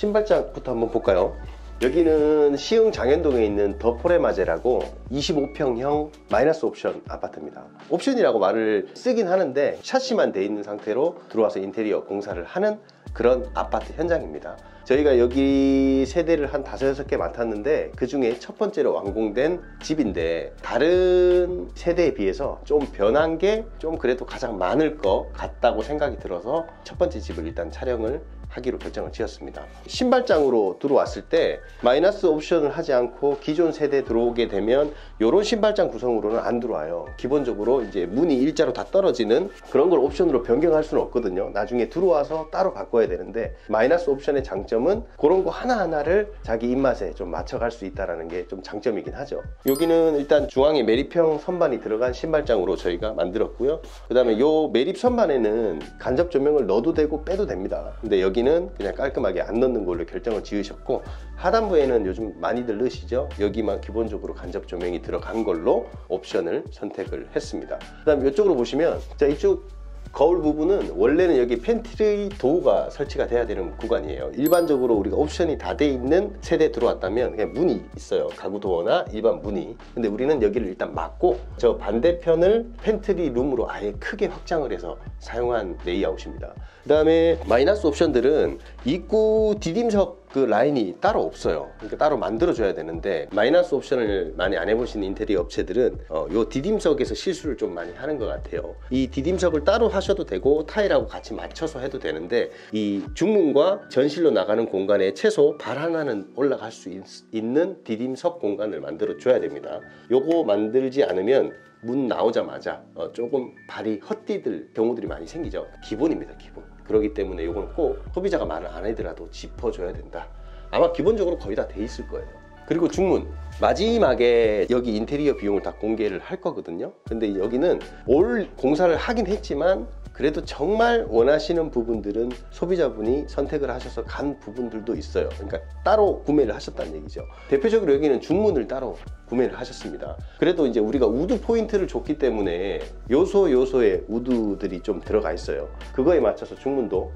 신발장부터 한번 볼까요? 여기는 시흥 장현동에 있는 더 포레마제라고 25평형 마이너스 옵션 아파트입니다. 옵션이라고 말을 쓰긴 하는데 샤시만 돼 있는 상태로 들어와서 인테리어 공사를 하는 그런 아파트 현장입니다. 저희가 여기 세대를 한 5, 6개 맡았는데 그 중에 첫 번째로 완공된 집인데 다른 세대에 비해서 좀 변한 게 좀 그래도 가장 많을 것 같다고 생각이 들어서 첫 번째 집을 일단 촬영을 하기로 결정을 지었습니다. 신발장으로 들어왔을 때 마이너스 옵션을 하지 않고 기존 세대 들어오게 되면 이런 신발장 구성으로는 안 들어와요. 기본적으로 이제 문이 일자로 다 떨어지는 그런 걸 옵션으로 변경할 수는 없거든요. 나중에 들어와서 따로 바꿔야 되는데 마이너스 옵션의 장점은 그런 거 하나하나를 자기 입맛에 좀 맞춰갈 수 있다는 게 좀 장점이긴 하죠. 여기는 일단 중앙에 매립형 선반이 들어간 신발장으로 저희가 만들었고요. 그 다음에 요 매립 선반에는 간접 조명을 넣어도 되고 빼도 됩니다. 근데 여기는 그냥 깔끔하게 안 넣는 걸로 결정을 지으셨고, 하단부에는 요즘 많이들 넣으시죠. 여기만 기본적으로 간접 조명이 들어간 걸로 옵션을 선택을 했습니다. 그 다음 이쪽으로 보시면, 자, 이쪽 거울 부분은 원래는 여기 팬트리 도어가 설치가 돼야 되는 구간이에요. 일반적으로 우리가 옵션이 다 돼 있는 세대에 들어왔다면 그냥 문이 있어요. 가구 도어나 일반 문이. 근데 우리는 여기를 일단 막고 저 반대편을 팬트리 룸으로 아예 크게 확장을 해서 사용한 레이아웃입니다. 그 다음에 마이너스 옵션들은 입구 디딤석 그 라인이 따로 없어요. 그러니까 따로 만들어줘야 되는데, 마이너스 옵션을 많이 안 해보신 인테리어 업체들은 요 디딤석에서 실수를 좀 많이 하는 것 같아요. 이 디딤석을 따로 하셔도 되고 타일하고 같이 맞춰서 해도 되는데, 이 중문과 전실로 나가는 공간에 최소 발 하나는 올라갈 수 있는 디딤석 공간을 만들어 줘야 됩니다. 요거 만들지 않으면 문 나오자마자 조금 발이 헛디딜 경우들이 많이 생기죠. 기본입니다, 기본. 그렇기 때문에 이건 꼭 소비자가 말을 안 하더라도 짚어줘야 된다. 아마 기본적으로 거의 다 돼 있을 거예요. 그리고 중문 마지막에 여기 인테리어 비용을 다 공개를 할 거거든요. 근데 여기는 올 공사를 하긴 했지만 그래도 정말 원하시는 부분들은 소비자분이 선택을 하셔서 간 부분들도 있어요. 그러니까 따로 구매를 하셨다는 얘기죠. 대표적으로 여기는 중문을 따로 구매를 하셨습니다. 그래도 이제 우리가 우드 포인트를 줬기 때문에 요소에 우드들이 좀 들어가 있어요. 그거에 맞춰서 중문도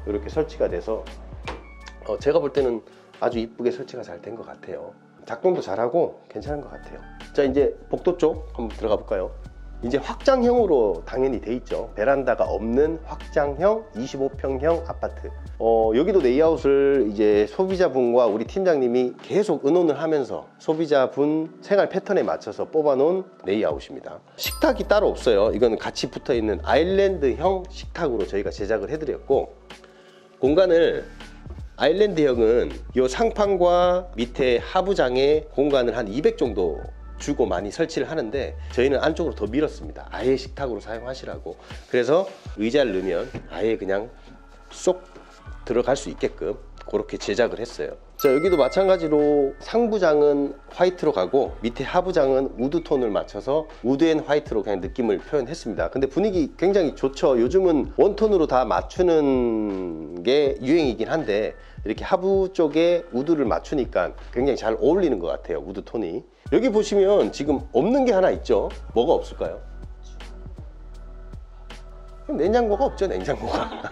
이렇게 설치가 돼서 제가 볼 때는 아주 이쁘게 설치가 잘 된 것 같아요. 작동도 잘하고 괜찮은 것 같아요. 자, 이제 복도 쪽 한번 들어가 볼까요? 이제 확장형으로 당연히 돼 있죠. 베란다가 없는 확장형 25평형 아파트. 여기도 레이아웃을 이제 소비자분과 우리 팀장님이 계속 의논을 하면서 소비자분 생활 패턴에 맞춰서 뽑아놓은 레이아웃입니다. 식탁이 따로 없어요. 이거는 같이 붙어있는 아일랜드형 식탁으로 저희가 제작을 해드렸고, 공간을 아일랜드형은 이 상판과 밑에 하부장에 공간을 한 200 정도 주고 많이 설치를 하는데, 저희는 안쪽으로 더 밀었습니다. 아예 식탁으로 사용하시라고. 그래서 의자를 넣으면 아예 그냥 쏙 들어갈 수 있게끔 그렇게 제작을 했어요. 자, 여기도 마찬가지로 상부장은 화이트로 가고 밑에 하부장은 우드톤을 맞춰서 우드 앤 화이트로 그냥 느낌을 표현했습니다. 근데 분위기 굉장히 좋죠. 요즘은 원톤으로 다 맞추는 게 유행이긴 한데 이렇게 하부 쪽에 우드를 맞추니까 굉장히 잘 어울리는 것 같아요, 우드톤이. 여기 보시면 지금 없는 게 하나 있죠. 뭐가 없을까요? 냉장고가 없죠, 냉장고가.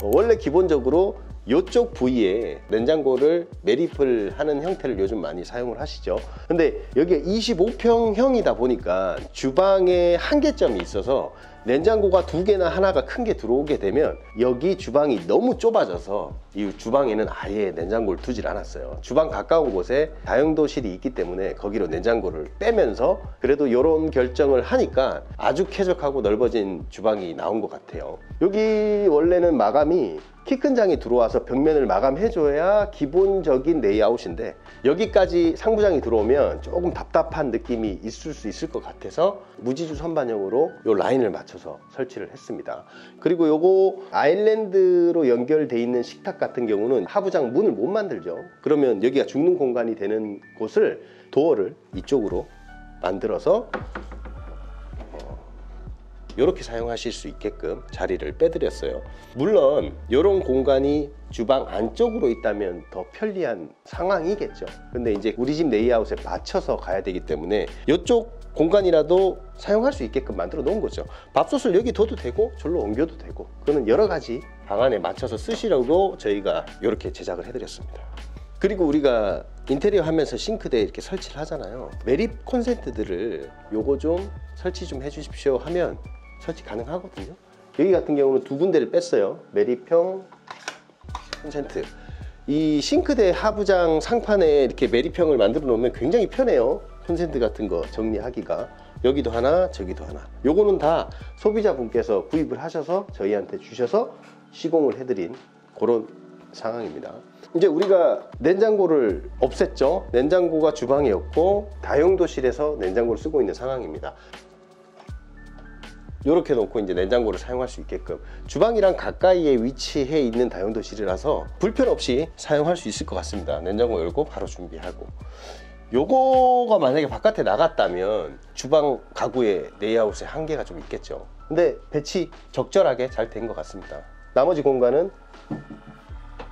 원래 기본적으로 이쪽 부위에 냉장고를 매립을 하는 형태를 요즘 많이 사용을 하시죠. 근데 여기가 25평형이다 보니까 주방에 한계점이 있어서 냉장고가 2개나 하나가 큰 게 들어오게 되면 여기 주방이 너무 좁아져서 이 주방에는 아예 냉장고를 두질 않았어요. 주방 가까운 곳에 다용도실이 있기 때문에 거기로 냉장고를 빼면서 그래도 이런 결정을 하니까 아주 쾌적하고 넓어진 주방이 나온 것 같아요. 여기 원래는 마감이 키 큰 장이 들어와서 벽면을 마감해줘야 기본적인 레이아웃인데, 여기까지 상부장이 들어오면 조금 답답한 느낌이 있을 수 있을 것 같아서 무지주 선반형으로 이 라인을 맞춰서 설치를 했습니다. 그리고 요거 아일랜드로 연결돼 있는 식탁 같은 경우는 하부장 문을 못 만들죠. 그러면 여기가 죽는 공간이 되는 곳을 도어를 이쪽으로 만들어서 이렇게 사용하실 수 있게끔 자리를 빼드렸어요. 물론 이런 공간이 주방 안쪽으로 있다면 더 편리한 상황이겠죠. 근데 이제 우리 집 레이아웃에 맞춰서 가야 되기 때문에 이쪽 공간이라도 사용할 수 있게끔 만들어 놓은 거죠. 밥솥을 여기 둬도 되고 절로 옮겨도 되고, 그거는 여러 가지 방안에 맞춰서 쓰시려고 저희가 이렇게 제작을 해드렸습니다. 그리고 우리가 인테리어 하면서 싱크대에 이렇게 설치를 하잖아요. 매립 콘센트들을 요거 좀 설치 좀 해주십시오 하면 설치 가능하거든요. 여기 같은 경우는 두 군데를 뺐어요. 매립형 콘센트. 이 싱크대 하부장 상판에 이렇게 매립형을 만들어 놓으면 굉장히 편해요. 콘센트 같은 거 정리하기가. 여기도 하나, 저기도 하나. 요거는 다 소비자분께서 구입을 하셔서 저희한테 주셔서 시공을 해드린 그런 상황입니다. 이제 우리가 냉장고를 없앴죠. 냉장고가 주방이었고 다용도실에서 냉장고를 쓰고 있는 상황입니다. 이렇게 놓고 이제 냉장고를 사용할 수 있게끔, 주방이랑 가까이에 위치해 있는 다용도실이라서 불편 없이 사용할 수 있을 것 같습니다. 냉장고 열고 바로 준비하고. 요거가 만약에 바깥에 나갔다면 주방 가구의 레이아웃에 한계가 좀 있겠죠. 근데 배치 적절하게 잘 된 것 같습니다. 나머지 공간은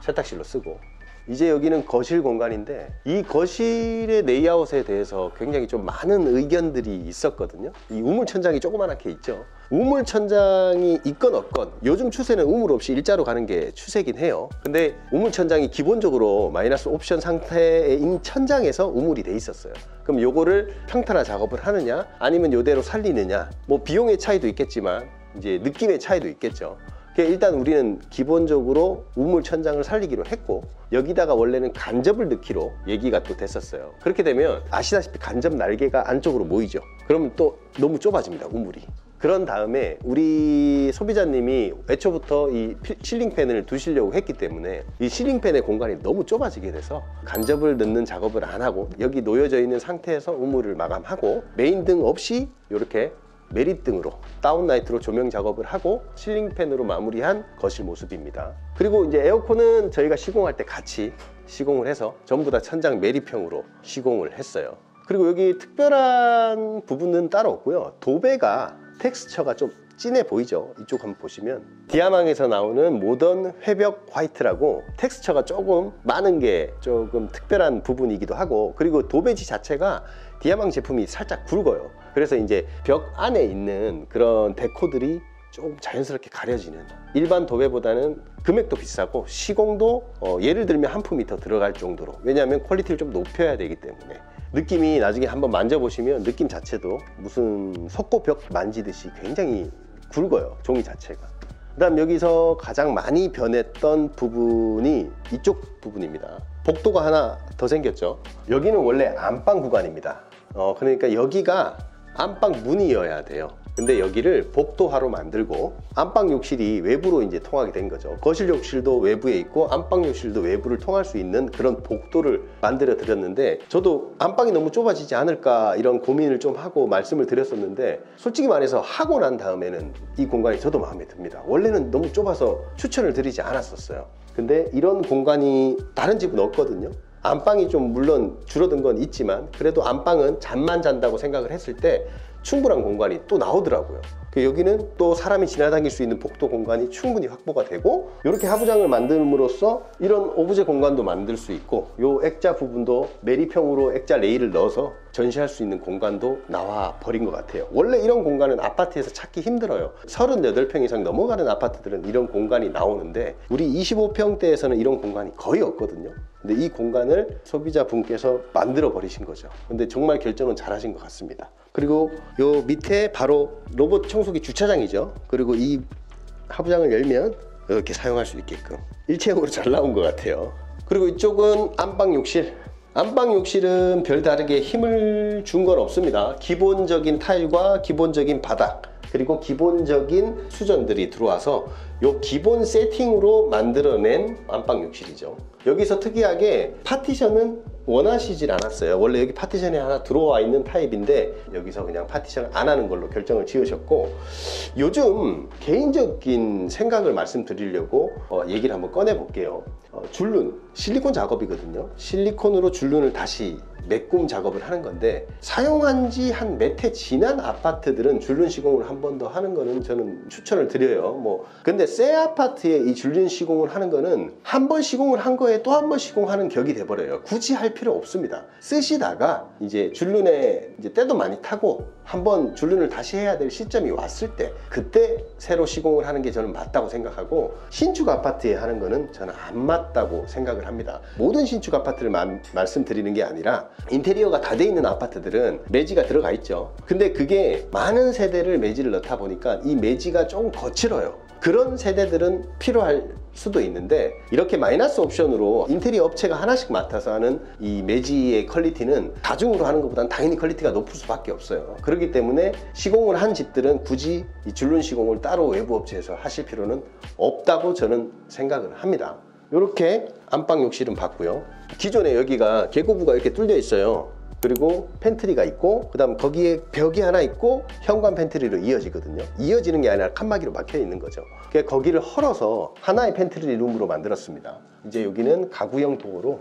세탁실로 쓰고, 이제 여기는 거실 공간인데 이 거실의 레이아웃에 대해서 굉장히 좀 많은 의견들이 있었거든요. 이 우물천장이 조그맣게 있죠. 우물천장이 있건 없건 요즘 추세는 우물 없이 일자로 가는 게 추세긴 해요. 근데 우물천장이 기본적으로 마이너스 옵션 상태인 천장에서 우물이 돼 있었어요. 그럼 요거를 평탄화 작업을 하느냐 아니면 요대로 살리느냐, 뭐 비용의 차이도 있겠지만 이제 느낌의 차이도 있겠죠. 일단 우리는 기본적으로 우물 천장을 살리기로 했고, 여기다가 원래는 간접을 넣기로 얘기가 또 됐었어요. 그렇게 되면 아시다시피 간접 날개가 안쪽으로 모이죠. 그러면 또 너무 좁아집니다, 우물이. 그런 다음에 우리 소비자님이 애초부터 이 실링팬을 두시려고 했기 때문에 이 실링팬의 공간이 너무 좁아지게 돼서 간접을 넣는 작업을 안 하고 여기 놓여져 있는 상태에서 우물을 마감하고 메인 등 없이 이렇게 매립등으로 다운라이트로 조명 작업을 하고 실링팬으로 마무리한 거실 모습입니다. 그리고 이제 에어컨은 저희가 시공할 때 같이 시공을 해서 전부 다 천장 매립형으로 시공을 했어요. 그리고 여기 특별한 부분은 따로 없고요. 도배가 텍스처가 좀 진해 보이죠? 이쪽 한번 보시면 디아망에서 나오는 모던 회벽 화이트라고 텍스처가 조금 많은 게 조금 특별한 부분이기도 하고, 그리고 도배지 자체가 디아망 제품이 살짝 굵어요. 그래서 이제 벽 안에 있는 그런 데코들이 좀 자연스럽게 가려지는, 일반 도배보다는 금액도 비싸고 시공도 예를 들면 한 푼이 더 들어갈 정도로, 왜냐하면 퀄리티를 좀 높여야 되기 때문에. 느낌이 나중에 한번 만져보시면 느낌 자체도 무슨 석고벽 만지듯이 굉장히 굵어요, 종이 자체가. 그 다음 여기서 가장 많이 변했던 부분이 이쪽 부분입니다. 복도가 하나 더 생겼죠. 여기는 원래 안방 구간입니다. 그러니까 여기가 안방 문이어야 돼요. 근데 여기를 복도화로 만들고 안방 욕실이 외부로 이제 통하게 된 거죠. 거실 욕실도 외부에 있고 안방 욕실도 외부를 통할 수 있는 그런 복도를 만들어 드렸는데, 저도 안방이 너무 좁아지지 않을까 이런 고민을 좀 하고 말씀을 드렸었는데, 솔직히 말해서 하고 난 다음에는 이 공간이 저도 마음에 듭니다. 원래는 너무 좁아서 추천을 드리지 않았었어요. 근데 이런 공간이 다른 집은 없거든요. 안방이 좀 물론 줄어든 건 있지만 그래도 안방은 잠만 잔다고 생각을 했을 때 충분한 공간이 또 나오더라고요. 여기는 또 사람이 지나다닐 수 있는 복도 공간이 충분히 확보가 되고, 이렇게 하부장을 만듦으로써 이런 오브제 공간도 만들 수 있고, 요 액자 부분도 매립형으로 액자 레일을 넣어서 전시할 수 있는 공간도 나와 버린 것 같아요. 원래 이런 공간은 아파트에서 찾기 힘들어요. 38평 이상 넘어가는 아파트들은 이런 공간이 나오는데 우리 25평대에서는 이런 공간이 거의 없거든요. 근데 이 공간을 소비자분께서 만들어 버리신 거죠. 근데 정말 결정은 잘 하신 것 같습니다. 그리고 요 밑에 바로 로봇 청소기 주차장이죠. 그리고 이 하부장을 열면 이렇게 사용할 수 있게끔 일체형으로 잘 나온 것 같아요. 그리고 이쪽은 안방 욕실. 안방 욕실은 별다르게 힘을 준 건 없습니다. 기본적인 타일과 기본적인 바닥, 그리고 기본적인 수전들이 들어와서 요 기본 세팅으로 만들어낸 안방 욕실이죠. 여기서 특이하게 파티션은 원하시질 않았어요. 원래 여기 파티션이 하나 들어와 있는 타입인데 여기서 그냥 파티션 안 하는 걸로 결정을 지으셨고, 요즘 개인적인 생각을 말씀드리려고 얘기를 한번 꺼내 볼게요. 줄눈, 실리콘 작업이거든요. 실리콘으로 줄눈을 다시 메꿈 작업을 하는 건데, 사용한 지 한 몇 해 지난 아파트들은 줄눈 시공을 한 번 더 하는 거는 저는 추천을 드려요. 근데 새 아파트에 이 줄눈 시공을 하는 거는 한 번 시공을 한 거에 또 한 번 시공하는 격이 돼버려요. 굳이 할 필요 없습니다. 쓰시다가 이제 줄눈에 이제 때도 많이 타고 한번 줄눈을 다시 해야 될 시점이 왔을 때, 그때 새로 시공을 하는 게 저는 맞다고 생각하고, 신축 아파트에 하는 거는 저는 안 맞다고 생각을 합니다. 모든 신축 아파트를 말씀드리는 게 아니라, 인테리어가 다 돼 있는 아파트들은 매지가 들어가 있죠. 근데 그게 많은 세대를 매지를 넣다 보니까 이 매지가 조금 거칠어요. 그런 세대들은 필요할 수도 있는데, 이렇게 마이너스 옵션으로 인테리어 업체가 하나씩 맡아서 하는 이 매지의 퀄리티는 다중으로 하는 것보다는 당연히 퀄리티가 높을 수밖에 없어요. 그렇기 때문에 시공을 한 집들은 굳이 이 줄눈 시공을 따로 외부 업체에서 하실 필요는 없다고 저는 생각을 합니다. 이렇게 안방 욕실은 봤고요. 기존에 여기가 개고부가 이렇게 뚫려 있어요. 그리고 팬트리가 있고, 그 다음 거기에 벽이 하나 있고 현관 팬트리로 이어지거든요. 이어지는 게 아니라 칸막이로 막혀 있는 거죠. 그러니까 거기를 헐어서 하나의 팬트리 룸으로 만들었습니다. 이제 여기는 가구형 도어로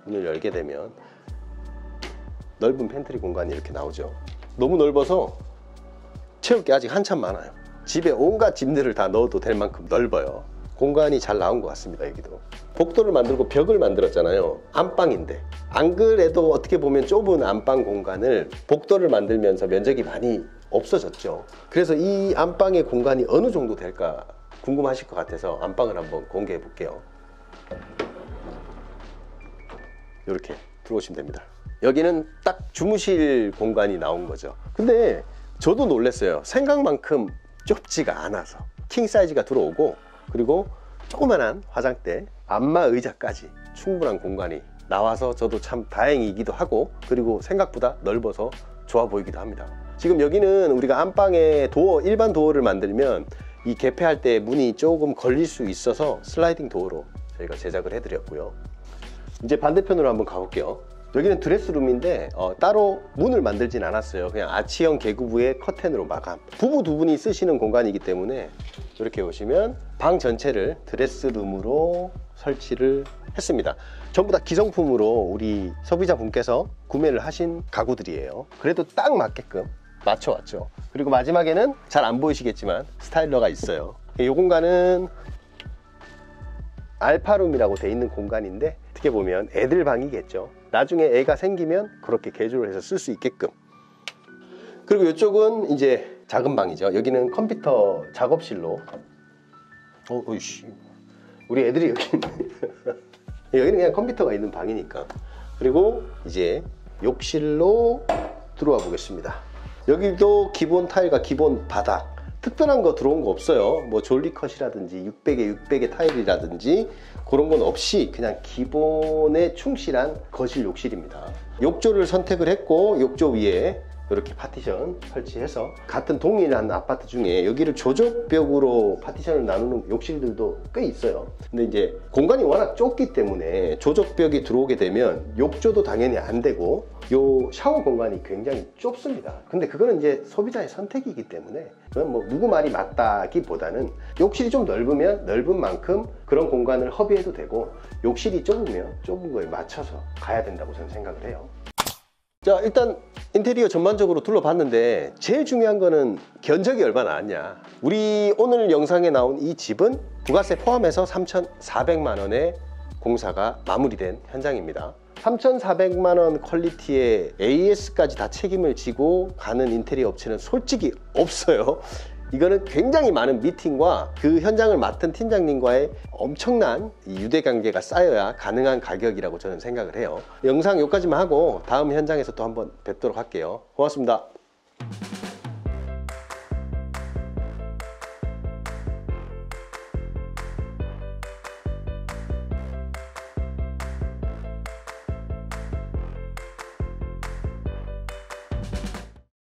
문을 열게 되면 넓은 팬트리 공간이 이렇게 나오죠. 너무 넓어서 채울 게 아직 한참 많아요. 집에 온갖 짐들을 다 넣어도 될 만큼 넓어요. 공간이 잘 나온 것 같습니다. 여기도 복도를 만들고 벽을 만들었잖아요. 안방인데, 안 그래도 어떻게 보면 좁은 안방 공간을 복도를 만들면서 면적이 많이 없어졌죠. 그래서 이 안방의 공간이 어느 정도 될까 궁금하실 것 같아서 안방을 한번 공개해 볼게요. 이렇게 들어오시면 됩니다. 여기는 딱 주무실 공간이 나온 거죠. 근데 저도 놀랐어요. 생각만큼 좁지가 않아서 킹 사이즈가 들어오고, 그리고 조그만한 화장대, 안마 의자까지 충분한 공간이 나와서 저도 참 다행이기도 하고, 그리고 생각보다 넓어서 좋아 보이기도 합니다. 지금 여기는 우리가 안방에 도어, 일반 도어를 만들면 이 개폐할 때 문이 조금 걸릴 수 있어서 슬라이딩 도어로 저희가 제작을 해드렸고요. 이제 반대편으로 한번 가볼게요. 여기는 드레스룸인데 따로 문을 만들진 않았어요. 그냥 아치형 개구부의 커튼으로 마감. 부부 두 분이 쓰시는 공간이기 때문에 이렇게 보시면 방 전체를 드레스룸으로 설치를 했습니다. 전부 다 기성품으로 우리 소비자분께서 구매를 하신 가구들이에요. 그래도 딱 맞게끔 맞춰왔죠. 그리고 마지막에는 잘 안 보이시겠지만 스타일러가 있어요. 이 공간은 알파룸이라고 돼 있는 공간인데, 어떻게 보면 애들 방이겠죠. 나중에 애가 생기면 그렇게 개조를 해서 쓸 수 있게끔. 그리고 이쪽은 이제 작은 방이죠. 여기는 컴퓨터 작업실로. 어이씨, 우리 애들이 여기 여기는 그냥 컴퓨터가 있는 방이니까. 그리고 이제 욕실로 들어와 보겠습니다. 여기도 기본 타일과 기본 바닥, 특별한 거 들어온 거 없어요. 뭐 졸리컷이라든지 600에 타일이라든지 그런 건 없이 그냥 기본에 충실한 거실 욕실입니다. 욕조를 선택을 했고, 욕조 위에 이렇게 파티션 설치해서, 같은 동일한 아파트 중에 여기를 조적벽으로 파티션을 나누는 욕실들도 꽤 있어요. 근데 이제 공간이 워낙 좁기 때문에 조적벽이 들어오게 되면 욕조도 당연히 안 되고, 요 샤워 공간이 굉장히 좁습니다. 근데 그거는 이제 소비자의 선택이기 때문에 그건 뭐 누구 말이 맞다기보다는 욕실이 좀 넓으면 넓은 만큼 그런 공간을 허비해도 되고, 욕실이 좁으면 좁은 거에 맞춰서 가야 된다고 저는 생각을 해요. 자, 일단 인테리어 전반적으로 둘러봤는데 제일 중요한 거는 견적이 얼마나 나왔냐. 우리 오늘 영상에 나온 이 집은 부가세 포함해서 3,400만 원의 공사가 마무리된 현장입니다. 3,400만 원 퀄리티의 AS까지 다 책임을 지고 가는 인테리어 업체는 솔직히 없어요. 이거는 굉장히 많은 미팅과 그 현장을 맡은 팀장님과의 엄청난 유대관계가 쌓여야 가능한 가격이라고 저는 생각을 해요. 영상 여기까지만 하고 다음 현장에서 또 한번 뵙도록 할게요. 고맙습니다.